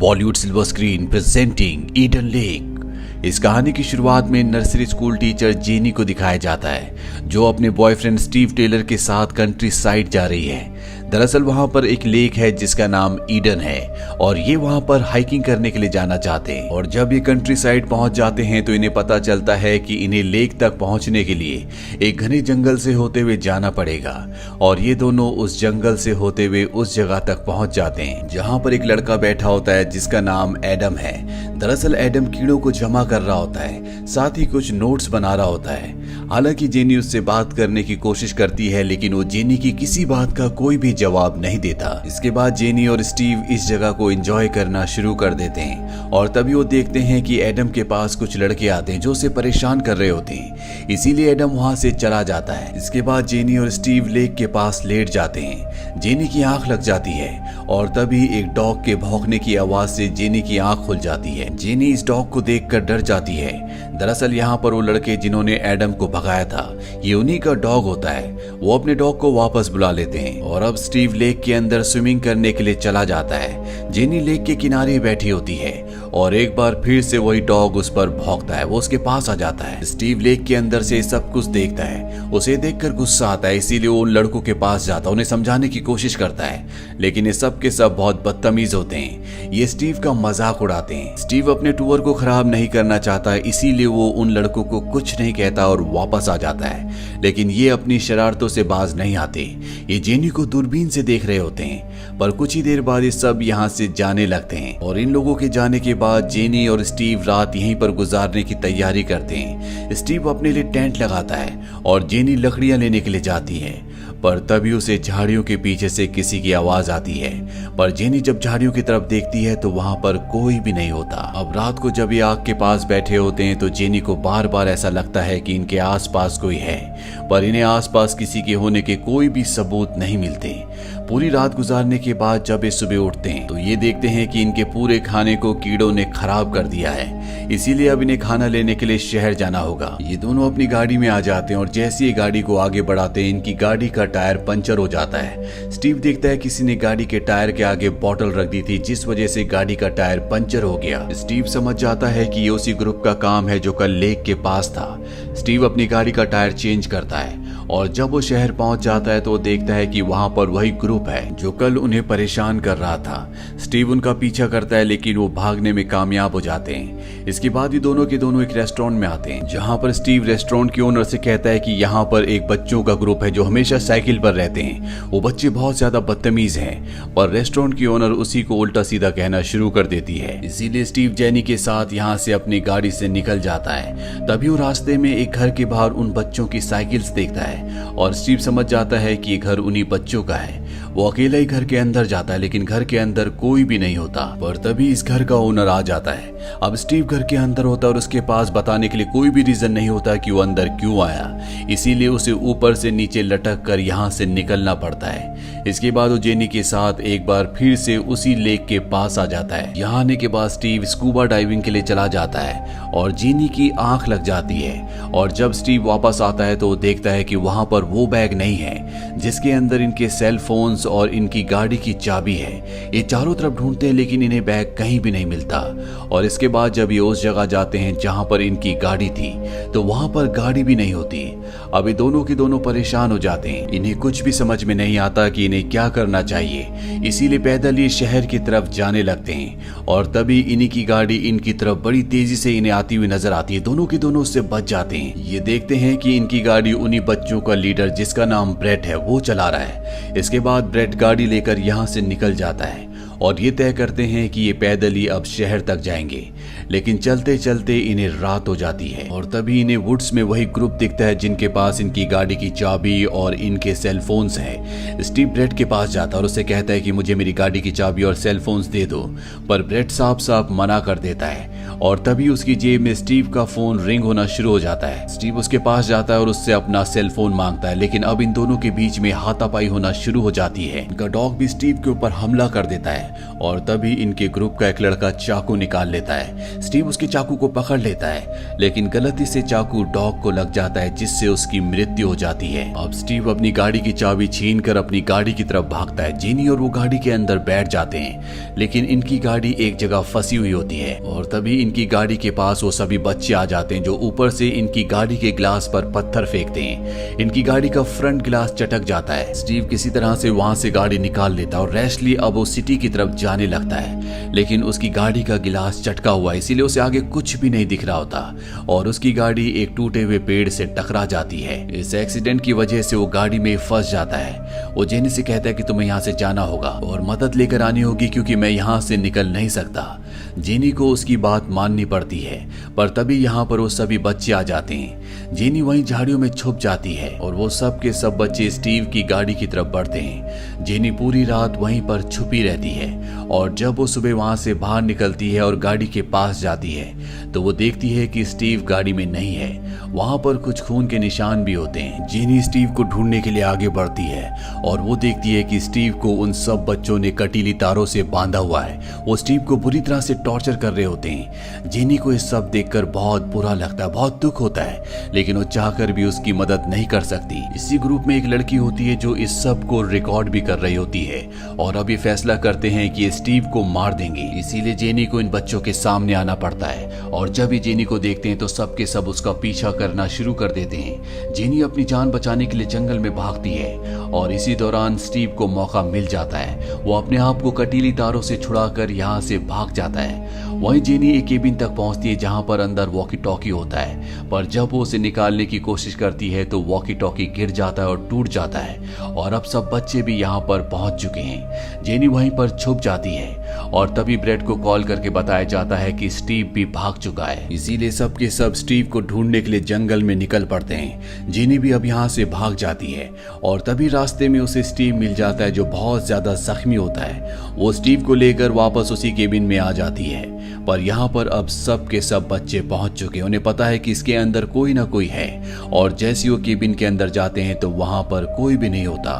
Bollywood silver screen presenting Eden lake. इस कहानी की शुरुआत में नर्सरी स्कूल टीचर जेनी को दिखाया जाता है जो अपने बॉयफ्रेंड स्टीव टेलर के साथ कंट्री साइड जा रही है। दरअसल वहां पर एक लेक है जिसका नाम ईडन है और ये वहां पर हाइकिंग करने के लिए जाना चाहते हैं। और जब ये कंट्री साइड पहुंच जाते हैं तो इन्हें पता चलता है कि इन्हें लेक तक पहुंचने के लिए एक घने जंगल से होते हुए जाना पड़ेगा। और ये दोनों उस जंगल से होते हुए उस जगह तक पहुंच जाते हैं जहां पर एक लड़का बैठा होता है जिसका नाम एडम है। दरअसल एडम कीड़ों को जमा कर रहा होता है, साथ ही कुछ नोट्स बना रहा होता है। हालांकि जेनी उससे बात करने की कोशिश करती है लेकिन वो जेनी की किसी बात का कोई भी जवाब नहीं देता। इसके बाद जेनी और स्टीव इस जगह को एंजॉय करना शुरू कर देते हैं और तभी वो देखते हैं कि एडम के पास कुछ लड़के आते हैं जो उसे परेशान कर रहे होते हैं, इसीलिए एडम वहां से चला जाता है। इसके बाद जेनी और स्टीव लेक के पास लेट जाते हैं। जेनी की आंख लग जाती है और तभी एक डॉग के भौंकने की आवाज से जेनी की आंख खुल जाती है। जेनी इस डॉग को देखकर डर जाती है। दरअसल यहाँ पर वो लड़के जिन्होंने एडम को भगाया था ये उन्हीं का डॉग होता है। वो अपने डॉग को वापस बुला लेते हैं और अब स्टीव लेक के अंदर स्विमिंग करने के लिए चला जाता है। जेनी लेक के किनारे बैठी होती है और एक बार फिर से वही डॉग उस पर भौंकता है। वो उसके पास आ जाता है। स्टीव लेक के अंदर से सब कुछ देखता है। उसे देखकर गुस्सा आता है, इसीलिए वो उन लड़कों के पास जाता है, उन्हें समझाने की कोशिश करता है लेकिन ये सब के सब बहुत बदतमीज होते हैं। ये स्टीव का मजाक उड़ाते हैं। स्टीव अपने टूर को खराब नहीं करना चाहता, इसीलिए वो उन लड़कों को कुछ नहीं कहता और वापस आ जाता है। लेकिन ये अपनी शरारतों से बाज नहीं आते। ये जेनी को दूरबीन से देख रहे होते हैं पर कुछ ही देर बाद ये सब यहाँ से जाने लगते हैं। और इन लोगों के जाने के बाद जेनी और स्टीव रात यहीं पर गुजारने की तैयारी करते हैं। स्टीव अपने लिए टेंट लगाता है और जेनी लकड़ियां लेने के लिए जाती है पर तभी उसे झाड़ियों के पीछे से किसी की आवाज आती है। पर जेनी जब झाड़ियों की तरफ देखती है तो वहां पर कोई भी नहीं होता। अब रात को जब ये आग के पास बैठे होते हैं तो जेनी को बार बार ऐसा लगता है कि इनके आसपास कोई है पर इन्हें आसपास किसी के होने के कोई भी सबूत नहीं मिलते। पूरी रात गुजारने के बाद जब ये सुबह उठते हैं तो ये देखते हैं कि इनके पूरे खाने को कीड़ों ने खराब कर दिया है, इसीलिए अब इन्हें खाना लेने के लिए शहर जाना होगा। ये दोनों अपनी गाड़ी में आ जाते हैं और जैसे ही गाड़ी को आगे बढ़ाते हैं इनकी गाड़ी का टायर पंचर हो जाता है। स्टीव देखता है किसी ने गाड़ी के टायर के आगे बोतल रख दी थी जिस वजह से गाड़ी का टायर पंचर हो गया। स्टीव समझ जाता है कि ये उसी ग्रुप का काम है जो कल लेक के पास था। स्टीव अपनी गाड़ी का टायर चेंज करता है और जब वो शहर पहुंच जाता है तो वो देखता है कि वहां पर वही ग्रुप है जो कल उन्हें परेशान कर रहा था। स्टीव उनका पीछा करता है लेकिन वो भागने में कामयाब हो जाते हैं। इसके बाद ही दोनों के दोनों एक रेस्टोरेंट में आते हैं जहां पर स्टीव रेस्टोरेंट के ओनर से कहता है कि यहाँ पर एक बच्चों का ग्रुप है जो हमेशा साइकिल पर रहते हैं। वो बच्चे बहुत ज्यादा बदतमीज हैं पर रेस्टोरेंट की ओनर उसी को उल्टा सीधा कहना शुरू कर देती है। इसीलिए स्टीव जेनी के साथ यहाँ से अपनी गाड़ी से निकल जाता है। तभी वो रास्ते में एक घर के बाहर उन बच्चों की साइकिल्स देखता है और स्टीव समझ जाता है कि ये घर उन्हीं बच्चों का है। वो अकेला ही घर के अंदर जाता है लेकिन घर के अंदर कोई भी नहीं होता। पर तभी इस घर का ओनर आ जाता है। अब स्टीव घर के अंदर होता है और उसके पास बताने के लिए कोई भी रीजन नहीं होता कि वो अंदर क्यों आया, इसीलिए उसे ऊपर से नीचे लटक कर यहाँ से निकलना पड़ता है। इसके बाद वो जेनी के साथ एक बार फिर से उसी लेक के पास आ जाता है। यहाँ आने के बाद स्टीव स्कूबा डाइविंग के लिए चला जाता है और जेनी की आंख लग जाती है। और जब स्टीव वापस आता है तो वो देखता है कि वहां पर वो बैग नहीं है जिसके अंदर इनके सेल फोन्स और इनकी गाड़ी की चाबी है। ये चारों तरफ ढूंढते हैं लेकिन इन्हें बैग कहीं भी नहीं मिलता। और इसके बाद जब ये उस जगह जाते हैं जहां पर इनकी गाड़ी थी तो वहां पर गाड़ी भी नहीं होती। अब ये दोनों के दोनों परेशान हो जाते हैं। इन्हें कुछ भी समझ में नहीं आता कि इन्हें क्या करना चाहिए, इसीलिए पैदल ये शहर की तरफ जाने लगते हैं। और तभी इन्हीं की गाड़ी इनकी तरफ बड़ी तेजी से इन्हें आती हुई नजर आती है। दोनों के दोनों उससे बच जाते हैं। ये देखते हैं कि इनकी गाड़ी उन्हीं बच्चों का लीडर जिसका नाम ब्रेट है वो चला रहा है। इसके बाद ब्रेट गाड़ी लेकर यहाँ से निकल जाता है और ये तय करते हैं कि ये पैदल ही अब शहर तक जाएंगे। लेकिन चलते चलते इन्हें रात हो जाती है और तभी इन्हें वुड्स में वही ग्रुप दिखता है जिनके पास इनकी गाड़ी की चाबी और इनके सेल फोन्स हैं। स्टीव ब्रेट के पास जाता है और उसे कहता है कि मुझे मेरी गाड़ी की चाबी और सेल फोन्स दे दो, पर ब्रेट साफ साफ मना कर देता है। और तभी उसकी जेब में स्टीव का फोन रिंग होना शुरू हो जाता है। स्टीव उसके पास जाता है और उससे अपना सेल फोन मांगता है लेकिन अब इन दोनों के बीच में हाथापाई होना शुरू हो जाती है। इनका डॉग भी स्टीव के ऊपर हमला कर देता है है और तभी इनके ग्रुप का एक लड़का चाकू निकाल लेता है। स्टीव उसके चाकू को पकड़ लेता है, लेकिन गलती से चाकू डॉग को लग जाता है, जिससे उसकी मृत्यु हो जाती है। अब स्टीव अपनी गाड़ी की चाबी छीनकर अपनी गाड़ी की तरफ भागता है। जेनी और वो गाड़ी के अंदर बैठ जाते हैं, लेकिन इनकी गाड़ी एक जगह फंसी हुई होती है और तभी इनकी गाड़ी के पास वो सभी बच्चे आ जाते हैं, जो ऊपर से इनकी गाड़ी के ग्लास पर पत्थर फेंकते हैं। इनकी गाड़ी का फ्रंट ग्लास चटक जाता है। स्टीव किसी तरह से वहां से गाड़ी निकाल लेता है और रैशली अब वो सिटी की तरफ जाने लगता है, लेकिन उसकी गाड़ी का गिलास चटका हुआ है, इसीलिए उसे आगे कुछ भी नहीं दिख रहा होता और उसकी गाड़ी एक टूटे हुए पेड़ से टकरा जाती है। इस एक्सीडेंट की वजह से वो गाड़ी में फंस जाता है। वो जेनी से कहता है कि तुम्हें यहाँ से जाना होगा और मदद लेकर आनी होगी, क्योंकि मैं यहाँ से निकल नहीं सकता। जेनी को उसकी बात माननी पड़ती है, पर तभी यहाँ पर वो सभी बच्चे आ जाते हैं। जेनी वहीं झाड़ियों में छुप जाती है और वो सब के सब बच्चे स्टीव की गाड़ी की तरफ बढ़ते हैं। जेनी पूरी रात वहीं पर छुपी रहती है और जब वो सुबह वहां से बाहर निकलती है और गाड़ी के पास जाती है तो वो देखती है कि स्टीव गाड़ी में नहीं है। वहां पर कुछ खून के निशान भी होते हैं। जेनी स्टीव को ढूंढने के लिए आगे बढ़ती है और वो देखती है कि स्टीव को उन सब बच्चों ने कटीली तारों से बांधा हुआ है। वो स्टीव को बुरी तरह से टॉर्चर कर रहे होते हैं। जेनी को ये सब देखकर बहुत बुरा लगता है, बहुत दुख होता है, लेकिन वो चाहकर भी उसकी मदद नहीं कर सकती। इसी ग्रुप में एक लड़की होती है जो इस सब को रिकॉर्ड भी कर रही होती है और अब ये फैसला करते हैं कि स्टीव को मार देंगे। इसीलिए जेनी को इन बच्चों के सामने आना पड़ता है और जब ये जेनी को देखते हैं तो सब के सब उसका पीछा करना शुरू कर देते हैं। जेनी अपनी जान बचाने के लिए जंगल में भागती है और इसी दौरान स्टीव को मौका मिल जाता है। वो अपने आप को कटीली तारों से छुड़ाकर यहाँ से भाग जाता है। वहीं जेनी एक केबिन तक पहुंचती है जहां पर अंदर वॉकी टॉकी होता है, पर जब वो उसे निकालने की कोशिश करती है तो वॉकी टॉकी गिर जाता है और टूट जाता है और अब सब बच्चे भी यहाँ पर पहुंच चुके हैं। जेनी वहीं पर छुप जाती है और तभी ब्रेड को कॉल करके बताया जाता है कि स्टीव भी भाग चुका है। इसीलिए सब के सब स्टीव को ढूंढने के लिए जंगल में निकल पड़ते हैं। जेनी भी अब यहाँ से भाग जाती है और तभी रास्ते में उसे स्टीव मिल जाता है, जो बहुत ज्यादा जख्मी होता है। वो स्टीव को लेकर वापस उसी केबिन में आ जाती है, पर यहाँ पर अब सब के सब बच्चे पहुंच चुके हैं। उन्हें पता है कि इसके अंदर कोई ना कोई है और जैसे वो केबिन के अंदर जाते हैं तो वहां पर कोई भी नहीं होता।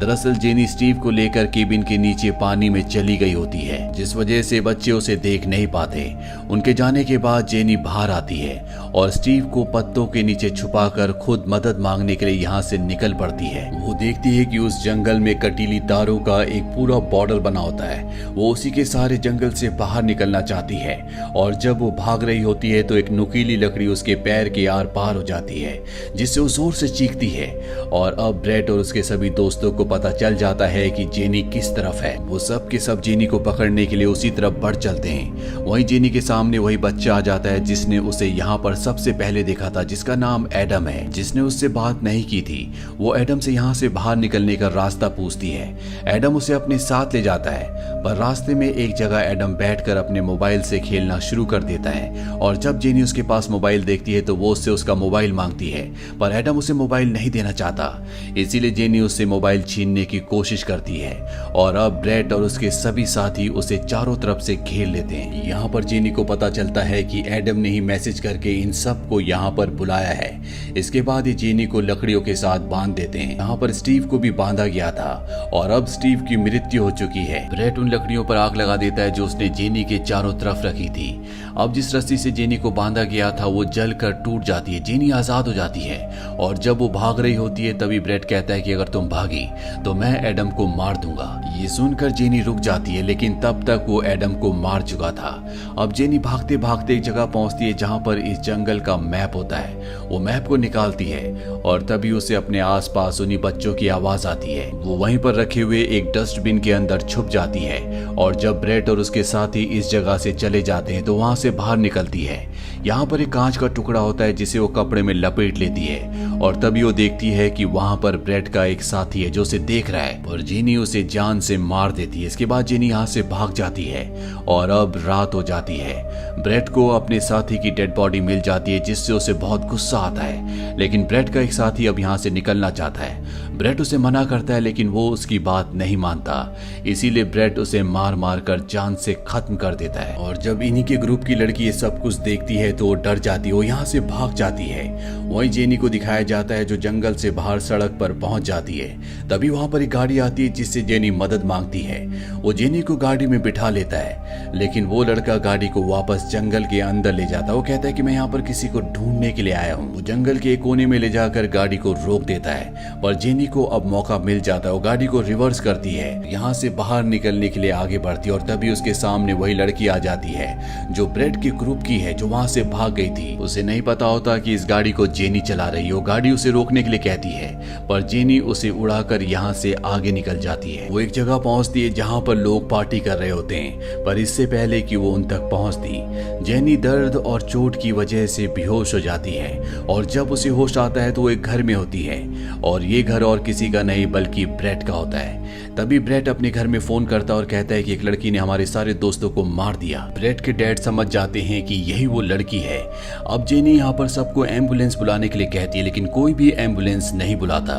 दरअसल जेनी स्टीव को लेकर केबिन के नीचे पानी में चली गई होती है, जिस वजह से बच्चे उसे देख नहीं पाते। उनके जाने के बाद जेनी बाहर आती है और स्टीव को पत्तों के नीचे छुपाकर खुद मदद मांगने के लिए यहाँ से निकल पड़ती है। वो देखती है कि उस जंगल में कटीली तारों का एक पूरा बॉर्डर बना होता है। वो उसी के सारे जंगल से बाहर निकलना चाहती है और जब वो भाग रही होती है तो एक नुकीली लकड़ी उसके पैर के आर पार हो जाती है, जिससे वो जोर से चीखती है और अब ब्रेड और उसके सभी दोस्तों को पता चल जाता है कि जेनी किस तरफ है। वो सब के सब जेनी को पकड़ने के लिए उसी तरफ बढ़ चलते हैं। वहीं जेनी के सामने वही बच्चा आ जाता है जिसने उसे यहाँ पर सबसे पहले देखा था, जिसका नाम एडम है, जिसने उससे बात नहीं की थी। वो एडम से यहाँ से बाहर निकलने का रास्ता पूछती है। एडम उसे अपने साथ ले जाता है, पर रास्ते में एक जगह एडम बैठकर अपने मोबाइल से खेलना शुरू कर देता है और जब जेनी उसके पास मोबाइल देखती है तो वो उससे उसका मोबाइल मांगती है, पर एडम उसे मोबाइल नहीं देना चाहता। इसीलिए जेनी उससे मोबाइल छीनने की कोशिश करती है और अब ब्रेड और उसके सभी साथी उसे चारों तरफ से घेर लेते हैं। यहाँ पर जेनी को पता चलता है कि एडम ने ही मैसेज करके इन सब को यहाँ पर बुलाया है। इसके बाद ये जेनी को लकड़ियों के साथ बांध देते हैं। यहाँ पर स्टीव को भी बांधा गया था और अब स्टीव की मृत्यु हो चुकी है। ब्रेड उन लकड़ियों पर आग लगा देता है जो उसने जेनी के चारों तरफ रखी थी। अब जिस रस्सी से जेनी को बांधा गया था वो जलकर टूट जाती है। जेनी आजाद हो जाती है और जब वो भाग रही होती है तभी ब्रेड कहता है कि अगर तुम भागी तो मैं एडम को मार दूंगा। ये सुनकर जेनी रुक जाती है, लेकिन तब तक वो एडम को मार चुका था। अब जेनी भागते भागते एक जगह पहुंचती है जहां पर इस जंगल का मैप होता है। वो मैप को निकालती है और तभी उसे अपने आसपास उन्हीं बच्चों की आवाज आती है। वो वहीं पर रखे हुए एक डस्टबिन के अंदर छुप जाती है और जब ब्रेड और उसके साथी इस जगह से चले जाते हैं तो वहां से बाहर निकलती है। यहाँ पर एक कांच का टुकड़ा होता है जिसे वो कपड़े में लपेट लेती है और तभी वो देखती है कि वहां पर ब्रेड का एक साथी है जो उसे देख रहा है और जेनी उसे जान से मार देती है। इसके बाद जेनी यहाँ से भाग जाती है और अब रात हो जाती है। ब्रेड को अपने साथी की डेड बॉडी मिल जाती है जिससे उसे बहुत गुस्सा आता है, लेकिन ब्रेड का एक साथी अब यहाँ से निकलना चाहता है। ब्रेट उसे मना करता है लेकिन वो उसकी बात नहीं मानता, इसीलिए ब्रेट उसे मार मार कर जान से खत्म कर देता है। और जब इन्हीं के ग्रुप की लड़की ये सब कुछ देखती है तो वो डर जाती है, वो यहाँ से भाग जाती है। वहीं जेनी को दिखाया जाता है जो जंगल से बाहर सड़क पर पहुंच जाती है। तभी वहां पर एक गाड़ी आती है जिससे जेनी मदद मांगती है। वो जेनी को गाड़ी में बिठा लेता है, लेकिन वो लड़का गाड़ी को वापस जंगल के अंदर ले जाता है। वो कहता है कि मैं यहाँ पर किसी को ढूंढने के लिए आया हूँ। वो जंगल के एक कोने में ले जाकर गाड़ी को रोक देता है, पर जेनी को अब मौका मिल जाता है। वो गाड़ी को रिवर्स करती है, यहाँ से बाहर निकलने के लिए आगे बढ़ती है। और तभी उसके सामने वही लड़की आ जाती है जो ब्रेट के ग्रुप की है, जो वहां से भाग गई थी। उसे नहीं पता होता कि इस गाड़ी को जेनी चला रही है। वो गाड़ी उसे रोकने के लिए कहती है, पर जेनी उसे उड़ाकर यहाँ से आगे निकल जाती है। वो एक जगह पहुंचती है जहाँ पर लोग पार्टी कर रहे होते हैं, पर इससे पहले कि वो उन तक पहुंचती, जेनी दर्द और चोट की वजह से बेहोश हो जाती है। और जब उसे होश आता है तो वो एक घर में होती है, और ये घर और किसी का नहीं बल्कि ब्रेट का होता है। तभी ब्रेट अपने घर में फोन करता है और कहता है कि एक लड़की ने हमारे सारे दोस्तों को मार दिया। ब्रेट के डैड समझ जाते हैं कि यही वो लड़की है। अब जेनी यहाँ पर सबको एम्बुलेंस बुलाने के लिए कहती है, लेकिन कोई भी एम्बुलेंस नहीं बुलाता।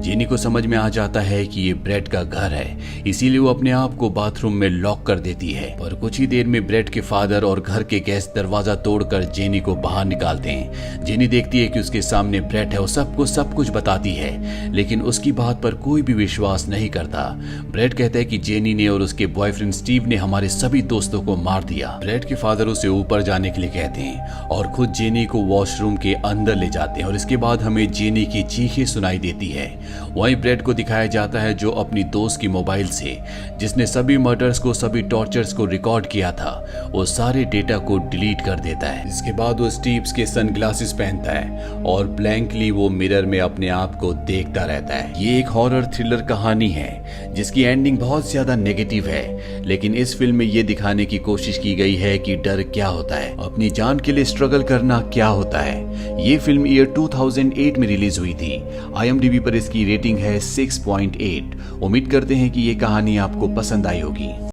जेनी को समझ में आ जाता है कि ये ब्रेट का घर है, इसीलिए वो अपने आप को बाथरूम में लॉक कर देती है। पर कुछ ही देर में ब्रेट के फादर और घर के गेस्ट दरवाजा तोड़कर जेनी को बाहर निकालते हैं। जेनी देखती है कि उसके सामने ब्रेट है, वो सबको सब कुछ बताती है, लेकिन उसकी बात पर कोई भी विश्वास नहीं करता। ब्रेट कहता है कि जेनी ने और उसके बॉयफ्रेंड स्टीव ने हमारे सभी दोस्तों को मार दिया। ब्रेट के फादर उसे ऊपर जाने के लिए कहते हैं और खुद जेनी को वॉशरूम के अंदर ले जाते हैं। और इसके बाद हमें जेनी की चीखें सुनाई देती है। वहीं ब्रेट को दिखाया जाता है जो अपनी दोस्त की मोबाइल से, जिसने सभी मर्डर्स को, सभी टॉर्चर्स को रिकॉर्ड किया था, वो सारे डेटा को डिलीट कर देता है। इसके बाद वो स्टीव्स के सनग्लासेस पहनता है और ब्लैंकली वो मिरर में अपने आप को देखता रहता है। ये एक हॉरर थ्रिलर कहानी है जिसकी एंडिंग बहुत ज्यादा नेगेटिव है, लेकिन इस फिल्म में ये दिखाने की कोशिश की गई है कि डर क्या होता है, अपनी जान के लिए स्ट्रगल करना क्या होता है। ये फिल्म ईयर 2008 में रिलीज हुई थी। IMDb पर इसकी रेटिंग है 6.8। उम्मीद करते हैं कि ये कहानी आपको पसंद आई होगी।